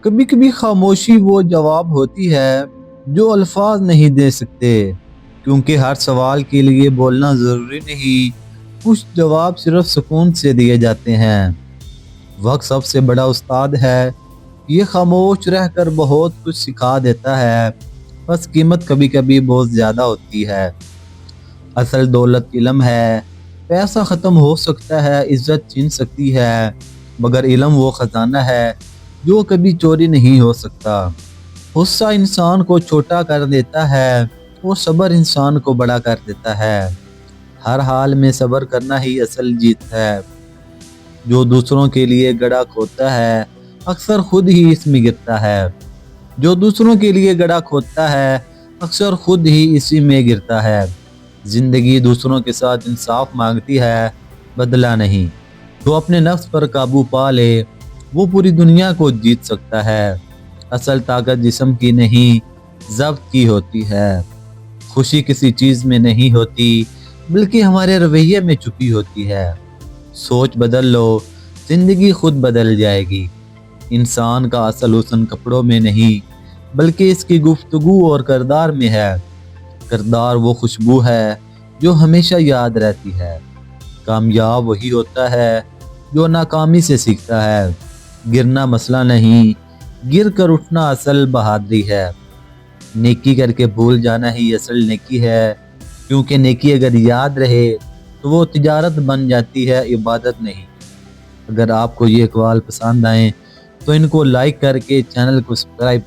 کبھی کبھی خاموشی وہ جواب ہوتی ہے جو الفاظ نہیں دے سکتے، کیونکہ ہر سوال کے لیے بولنا ضروری نہیں، کچھ جواب صرف سکون سے دیے جاتے ہیں۔ وقت سب سے بڑا استاد ہے، یہ خاموش رہ کر بہت کچھ سکھا دیتا ہے، بس قیمت کبھی کبھی بہت زیادہ ہوتی ہے۔ اصل دولت علم ہے، پیسہ ختم ہو سکتا ہے، عزت چھن سکتی ہے، مگر علم وہ خزانہ ہے جو کبھی چوری نہیں ہو سکتا۔ غصہ انسان کو چھوٹا کر دیتا ہے اور صبر انسان کو بڑا کر دیتا ہے۔ ہر حال میں صبر کرنا ہی اصل جیت ہے۔ جو دوسروں کے لیے گڑھا کھودتا ہے اکثر خود ہی اس میں گرتا ہے۔ جو دوسروں کے لیے گڑھا کھودتا ہے اکثر خود ہی اسی میں گرتا ہے۔ زندگی دوسروں کے ساتھ انصاف مانگتی ہے، بدلہ نہیں۔ جو اپنے نفس پر قابو پا لے وہ پوری دنیا کو جیت سکتا ہے۔ اصل طاقت جسم کی نہیں، ضبط کی ہوتی ہے۔ خوشی کسی چیز میں نہیں ہوتی بلکہ ہمارے رویے میں چھپی ہوتی ہے۔ سوچ بدل لو، زندگی خود بدل جائے گی۔ انسان کا اصل حسن کپڑوں میں نہیں بلکہ اس کی گفتگو اور کردار میں ہے۔ کردار وہ خوشبو ہے جو ہمیشہ یاد رہتی ہے۔ کامیاب وہی ہوتا ہے جو ناکامی سے سیکھتا ہے۔ گرنا مسئلہ نہیں، گر کر اٹھنا اصل بہادری ہے۔ نیکی کر کے بھول جانا ہی اصل نیکی ہے، کیونکہ نیکی اگر یاد رہے تو وہ تجارت بن جاتی ہے، عبادت نہیں۔ اگر آپ کو یہ اقوال پسند آئیں تو ان کو لائک کر کے چینل کو سبسکرائب